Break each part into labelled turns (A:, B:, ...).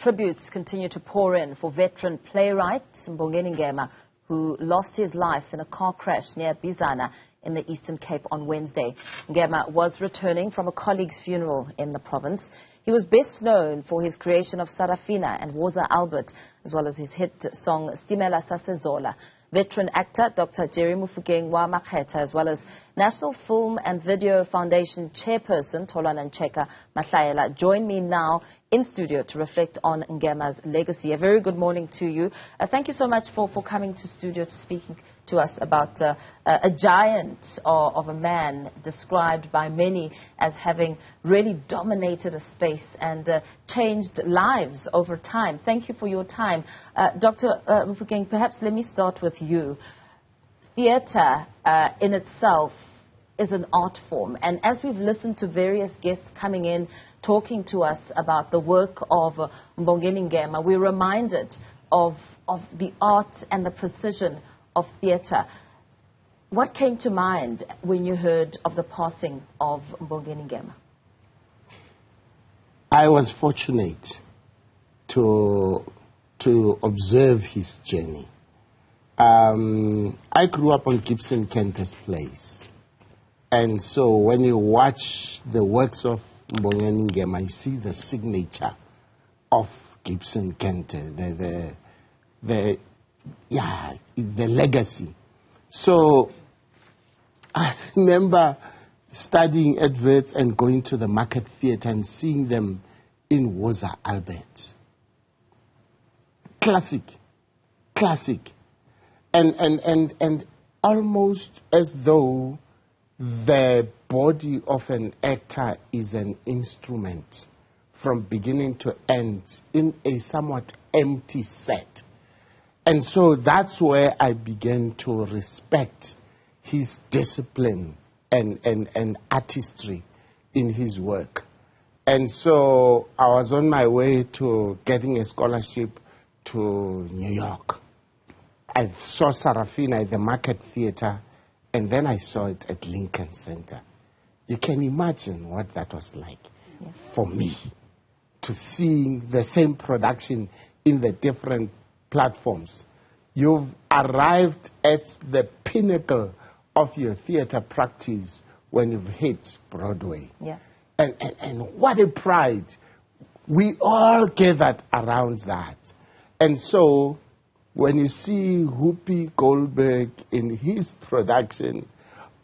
A: Tributes continue to pour in for veteran playwright Mbongeni Ngema, who lost his life in a car crash near Bizana in the Eastern Cape on Wednesday. Ngema was returning from a colleague's funeral in the province. He was best known for his creation of Sarafina and Woza Albert, as well as his hit song Stimela Sase Zola. Veteran actor Dr. Mofokeng wa Makhetha, as well as National Film and Video Foundation chairperson Tholoana Ncheke-Mahlaela, join me now in studio to reflect on Ngema's legacy. A very good morning to you. Thank you so much for coming to studio to speak to us about a giant of a man described by many as having really dominated a space and changed lives over time. Thank you for your time. Dr. Mofokeng, perhaps let me start with you. Theatre in itself is an art form, and as we've listened to various guests coming in talking to us about the work of Mbongeni Ngema, we're reminded of the art and the precision of theatre. What came to mind when you heard of the passing of Mbongeni Ngema?
B: I was fortunate to observe his journey. I grew up on Gibson Kente's plays. And so when you watch the works of Mbongeni Ngema, you see the signature of Gibson Kente, the legacy. So I remember studying adverts and going to the Market Theatre and seeing them in Woza Albert. Classic. And almost as though the body of an actor is an instrument from beginning to end in a somewhat empty set. And so that's where I began to respect his discipline and artistry in his work. And so I was on my way to getting a scholarship to New York. I saw Sarafina at the Market Theatre, and then I saw it at Lincoln Center. You can imagine what that was like for me, to see the same production in the different platforms. You've arrived at the pinnacle of your theater practice when you've hit Broadway.
A: Yeah.
B: And what a pride. We all gathered around that. And so when you see Whoopi Goldberg in his production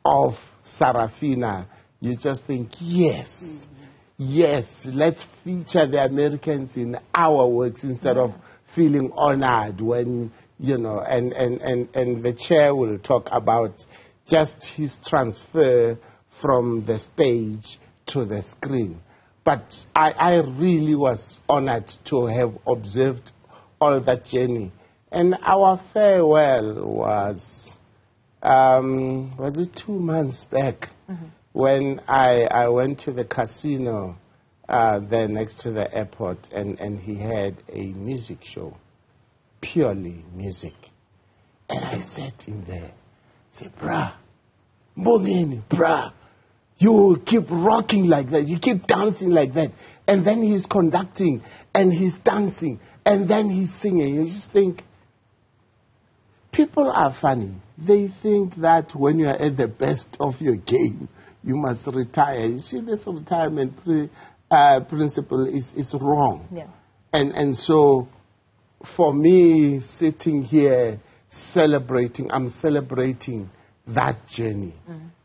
B: of Sarafina, you just think, yes, let's feature the Americans in our works instead of feeling honored when, you know, and the chair will talk about just his transfer from the stage to the screen. But I really was honored to have observed all that journey. And our farewell was it 2 months back when I went to the casino there next to the airport, and he had a music show, purely music. And I sat in there, said, bruh, Mbongeni, you keep rocking like that, you keep dancing like that. And then he's conducting, and he's dancing, and then he's singing. You just think, people are funny. They think that when you are at the best of your game, you must retire. You see, this retirement principle is wrong. Yeah. And so, for me, sitting here celebrating, I'm celebrating that journey.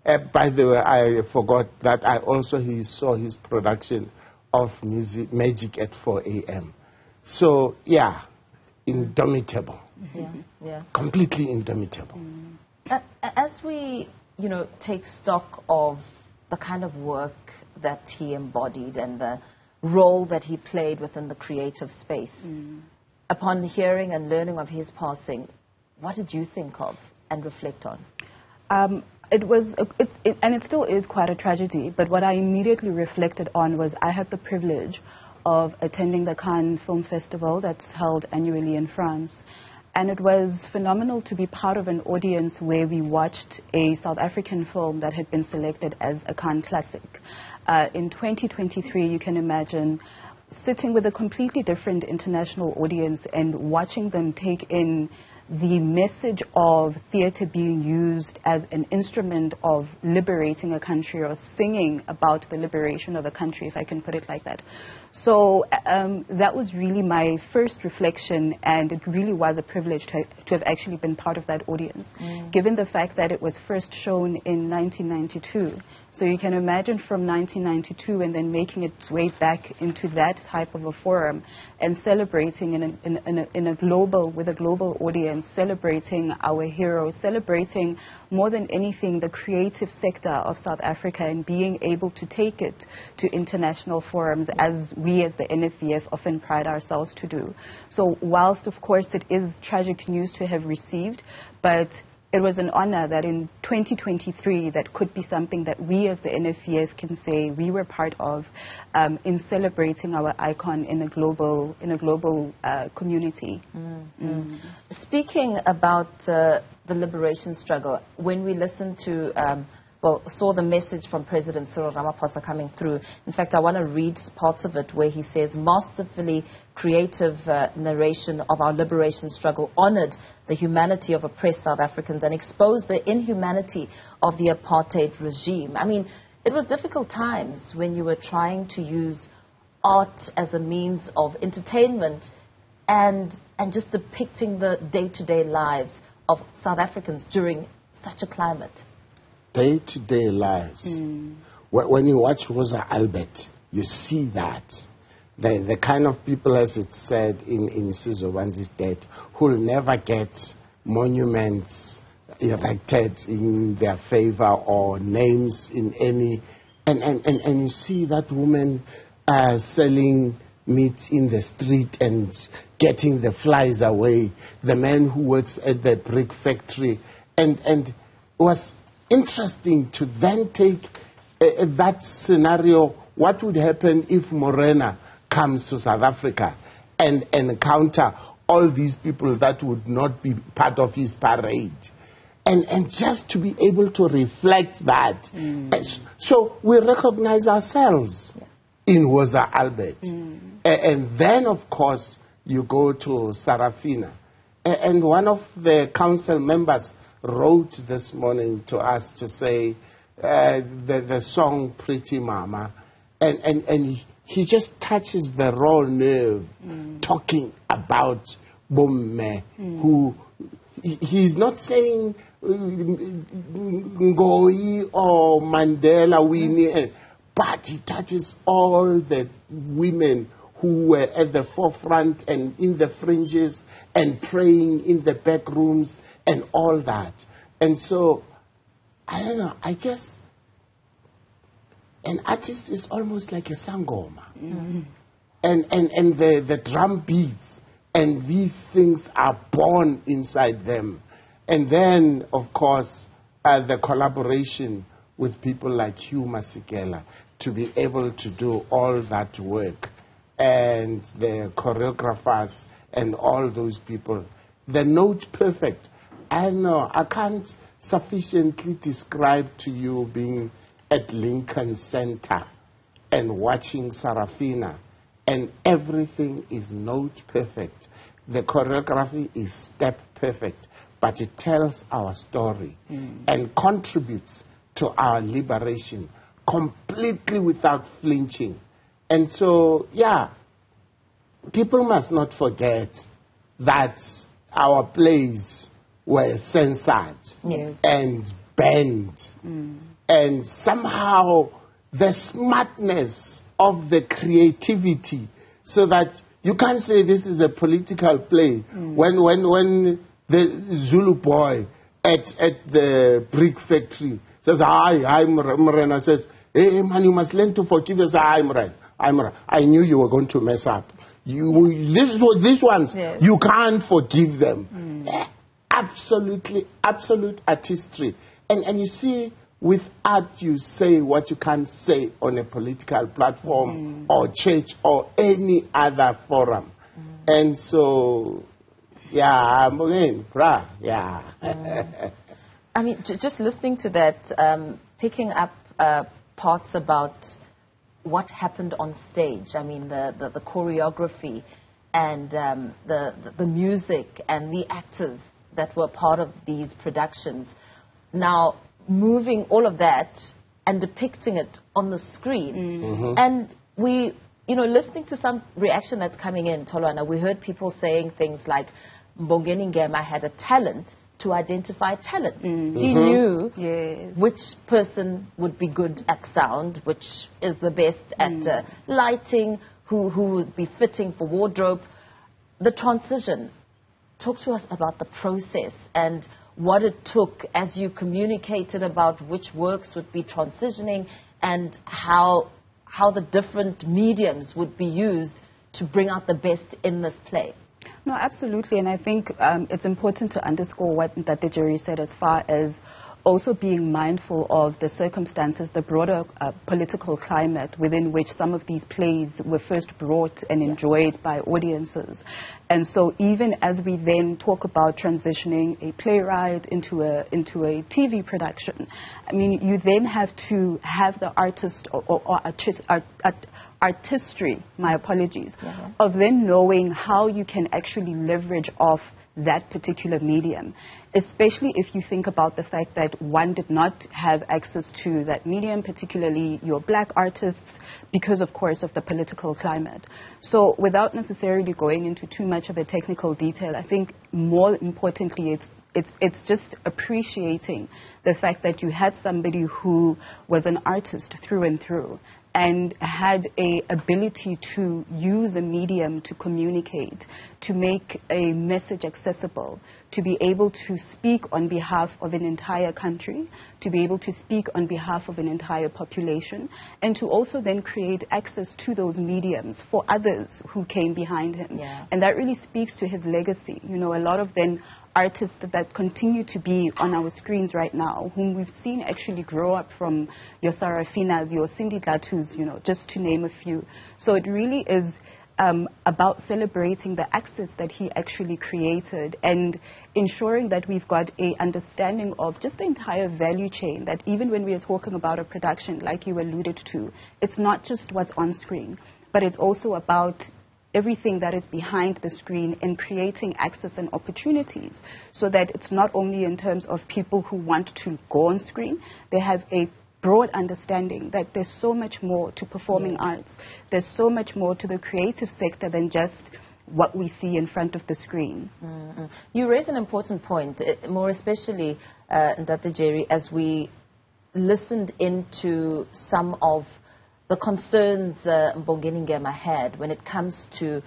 B: By the way, I forgot that I also saw his production of Magic at 4 a.m. So, yeah, indomitable. Yeah. Completely indomitable.
A: As we, take stock of the kind of work that he embodied and the role that he played within the creative space, upon hearing and learning of his passing, what did you think of and reflect on?
C: It was, and it still is quite a tragedy, but what I immediately reflected on was I had the privilege of attending the Cannes Film Festival that's held annually in France. And it was phenomenal to be part of an audience where we watched a South African film that had been selected as a Cannes classic. In 2023, you can imagine sitting with a completely different international audience and watching them take in the message of theatre being used as an instrument of liberating a country, or singing about the liberation of a country, if I can put it like that. So that was really my first reflection, and it really was a privilege to have actually been part of that audience, given the fact that it was first shown in 1992. So you can imagine from 1992 and then making its way back into that type of a forum and celebrating in a global, with a global audience, celebrating our heroes, celebrating more than anything the creative sector of South Africa, and being able to take it to international forums, as we as the NFVF often pride ourselves to do. So whilst of course it is tragic news to have received, but it was an honor that in 2023 that could be something that we as the NFVF can say we were part of, in celebrating our icon in a global community.
A: Speaking about the liberation struggle, when we listened to saw the message from President Cyril Ramaphosa coming through. In fact, I want to read parts of it where he says, masterfully creative narration of our liberation struggle honored the humanity of oppressed South Africans and exposed the inhumanity of the apartheid regime. I mean, it was difficult times when you were trying to use art as a means of entertainment and just depicting the day-to-day lives of South Africans during such a climate.
B: Day-to-day lives. When you watch Woza Albert, you see that. The kind of people, as it said in Sizwe Banzi's death, who will never get monuments erected in their favor or names in any... And you see that woman selling meat in the street and getting the flies away. The man who works at the brick factory. And it was interesting to then take that scenario. What would happen if Morena comes to South Africa and encounter all these people that would not be part of his parade? And just to be able to reflect that. So we recognize ourselves in Woza Albert. And then, of course, you go to Sarafina. And one of the council members wrote this morning to us to say the song Pretty Mama, and he just touches the raw nerve talking about Bomme, who he's not saying Ngoi or Mandela, Winnie, but he touches all the women who were at the forefront and in the fringes and praying in the back rooms and all that. And so, I don't know, I guess an artist is almost like a sangoma. And the drum beats and these things are born inside them. And then, of course, the collaboration with people like Hugh Masekela to be able to do all that work, and the choreographers and all those people. The note perfect. I know, I can't sufficiently describe to you being at Lincoln Center and watching Sarafina, and everything is note perfect. The choreography is step perfect, but it tells our story and contributes to our liberation completely without flinching. And so, yeah, people must not forget that our plays were censored and banned. And somehow the smartness of the creativity, so that you can't say this is a political play. When the Zulu boy at the brick factory says, hi, Morena, says, hey man, you must learn to forgive us. Hi, Morena. I knew you were going to mess up. These ones, you can't forgive them. Absolutely, absolute artistry. And you see, with art, you say what you can't say on a political platform or church or any other forum. And so, yeah, Mbongeni, yeah.
A: I mean, just listening to that, picking up parts about what happened on stage. I mean, the choreography and the music and the actors that were part of these productions. Now, moving all of that and depicting it on the screen. And we, listening to some reaction that's coming in, Tholoana, we heard people saying things like, Mbongeni Ngema had a talent to identify talent. He knew which person would be good at sound, which is the best at lighting, who would be fitting for wardrobe. The transition, talk to us about the process and what it took as you communicated about which works would be transitioning and how the different mediums would be used to bring out the best in this play.
C: No, absolutely, and I think it's important to underscore what Ntate Jerry said as far as also being mindful of the circumstances, the broader political climate within which some of these plays were first brought and enjoyed by audiences. And so even as we then talk about transitioning a playwright into a TV production, I mean, you then have to have the artist artistry, my apologies, of then knowing how you can actually leverage off that particular medium, especially if you think about the fact that one did not have access to that medium, particularly your black artists, because of course of the political climate. So without necessarily going into too much of a technical detail, I think more importantly it's just appreciating the fact that you had somebody who was an artist through and through and had a ability to use a medium to communicate, to make a message accessible, to be able to speak on behalf of an entire country, to be able to speak on behalf of an entire population, and to also then create access to those mediums for others who came behind him. And that really speaks to his legacy. You know, a lot of then artists that continue to be on our screens right now, whom we've seen actually grow up from your Sarafinas, your Cindy Latus, you know, just to name a few. So it really is about celebrating the access that he actually created and ensuring that we've got a understanding of just the entire value chain, that even when we are talking about a production, like you alluded to, it's not just what's on screen, but it's also about everything that is behind the screen and creating access and opportunities so that it's not only in terms of people who want to go on screen, they have a broad understanding that there's so much more to performing arts. There's so much more to the creative sector than just what we see in front of the screen.
A: You raise an important point, more especially, Dr. Jerry, as we listened into some of the concerns Mbongeni Ngema had when it comes to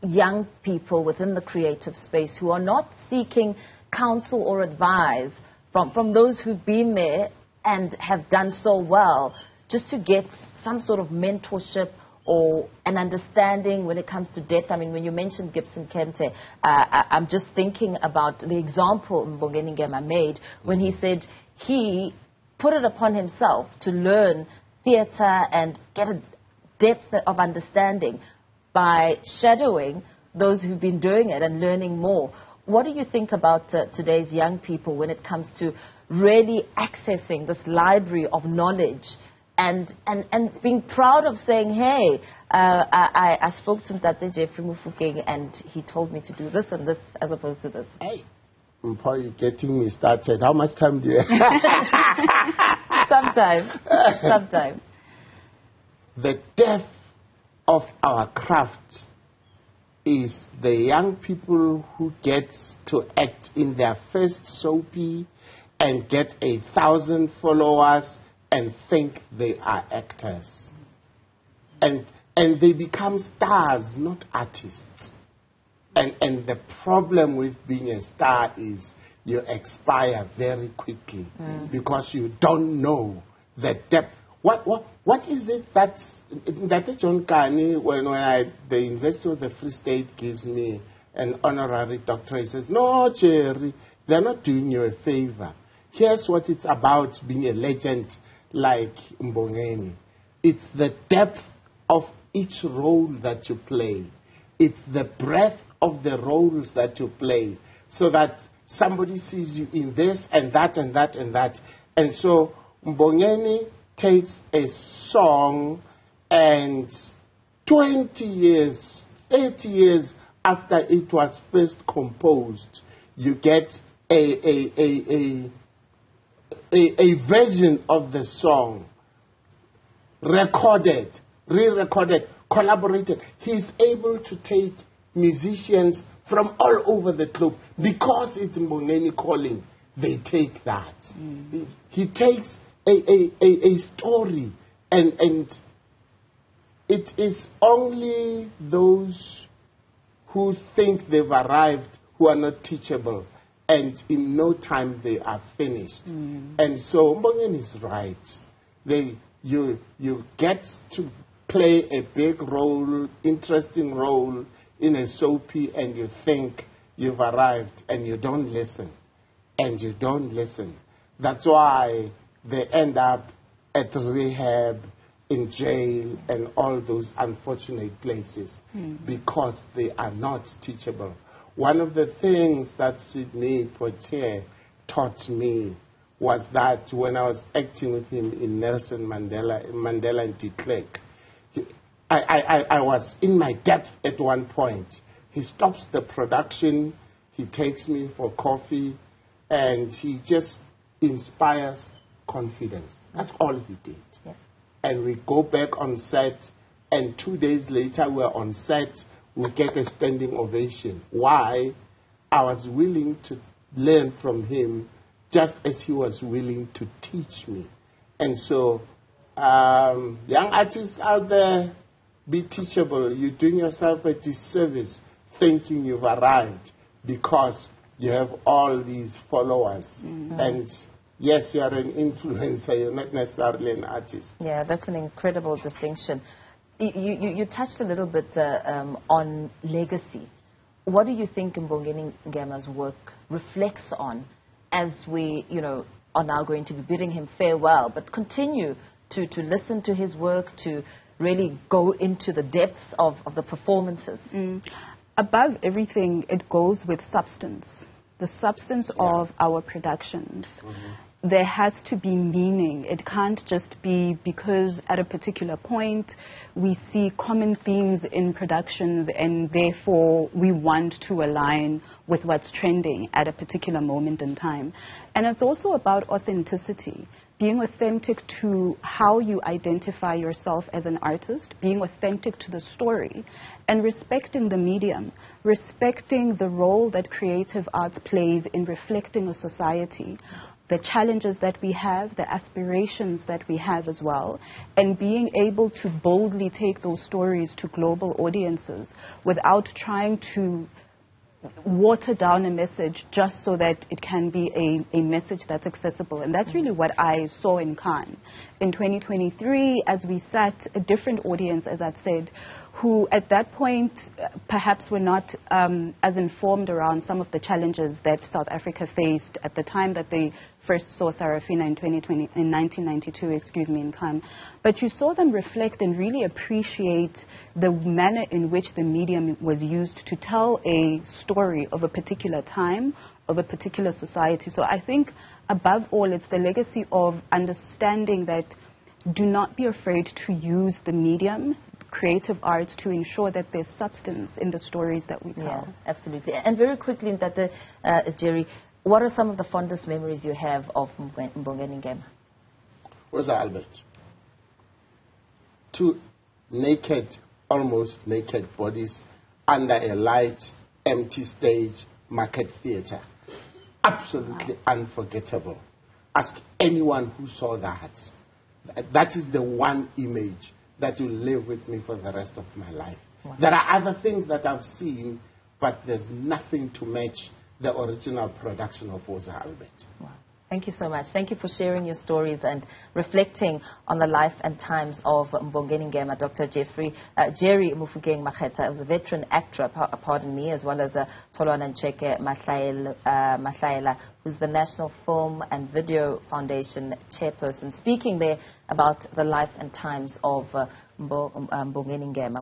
A: young people within the creative space who are not seeking counsel or advice from those who've been there and have done so well, just to get some sort of mentorship or an understanding when it comes to depth. I mean, when you mentioned Gibson Kente, I'm just thinking about the example Mbongeni Ngema made when he said he put it upon himself to learn theatre and get a depth of understanding by shadowing those who've been doing it and learning more. What do you think about today's young people when it comes to really accessing this library of knowledge and being proud of saying, hey, I spoke to Ntate Jeffrey Mofokeng and he told me to do this and this as opposed to this?
B: Hey, you're getting me started. How much time do you have?
A: Sometimes.
B: The death of our craft is the young people who get to act in their first soapy and get 1,000 followers and think they are actors. And they become stars, not artists. And the problem with being a star is you expire very quickly because you don't know the depth. What is it that John Kani, when the University of the Free State gives me an honorary doctorate, he says, no, Jerry, they're not doing you a favor. Here's what it's about being a legend like Mbongeni. It's the depth of each role that you play. It's the breadth of the roles that you play so that somebody sees you in this and that and that and that. And so Mbongeni takes a song And 20 years, 30 years after it was first composed, you get a version of the song recorded, re-recorded, collaborated. He's able to take musicians from all over the globe because it's Mbongeni calling. They take that. He takes a story, and it is only those who think they've arrived who are not teachable, and in no time they are finished. And so Mbongeni is right. You get to play a big role, interesting role in a soapy, and you think you've arrived, and you don't listen. And you don't listen. That's why they end up at rehab, in jail, and all those unfortunate places, because they are not teachable. One of the things that Sidney Poitier taught me was that when I was acting with him in Nelson Mandela and de Klerk, I was in my depth at one point. He stops the production, he takes me for coffee, and he just inspires confidence. That's all he did. Yeah. And we go back on set, and 2 days later we're on set, we get a standing ovation. Why? I was willing to learn from him just as he was willing to teach me. And so, young artists out there, be teachable. You're doing yourself a disservice thinking you've arrived because you have all these followers. And yes, you are an influencer, you're not necessarily an artist.
A: Yeah, that's an incredible distinction. You touched a little bit on legacy. What do you think Mbongeni Ngema's work reflects on as we, are now going to be bidding him farewell, but continue to listen to his work, to really go into the depths of the performances?
C: Above everything, it goes with substance. The substance of our productions. There has to be meaning. It can't just be because at a particular point we see common themes in productions and therefore we want to align with what's trending at a particular moment in time. And it's also about authenticity. Being authentic to how you identify yourself as an artist, being authentic to the story, and respecting the medium, respecting the role that creative arts plays in reflecting a society, the challenges that we have, the aspirations that we have as well, and being able to boldly take those stories to global audiences without trying to water down a message just so that it can be a message that's accessible. And that's really what I saw in Cannes. In 2023, as we sat, a different audience, as I've said, who at that point perhaps were not as informed around some of the challenges that South Africa faced at the time that they first saw Sarafina in 1992, in Cannes. But you saw them reflect and really appreciate the manner in which the medium was used to tell a story of a particular time, of a particular society. So I think above all, it's the legacy of understanding that do not be afraid to use the medium, creative arts, to ensure that there's substance in the stories that we tell.
A: Yeah, absolutely. And very quickly, Jerry, what are some of the fondest memories you have of Mbongeni Ngema?
B: Woza Albert. 2 naked, almost naked bodies under a light, empty stage, market theater. Absolutely unforgettable. Ask anyone who saw that. That is the one image that will live with me for the rest of my life. Wow. There are other things that I've seen, but there's nothing to match the original production of Woza Albert.
A: Wow. Thank you so much. Thank you for sharing your stories and reflecting on the life and times of Mbongeni Ngema. Dr. Jerry Mofokeng Makhetha was a veteran actor, pardon me, as well as Tholoana Ncheke-Mahlaela, who's the National Film and Video Foundation chairperson, speaking there about the life and times of Mbongeni Ngema.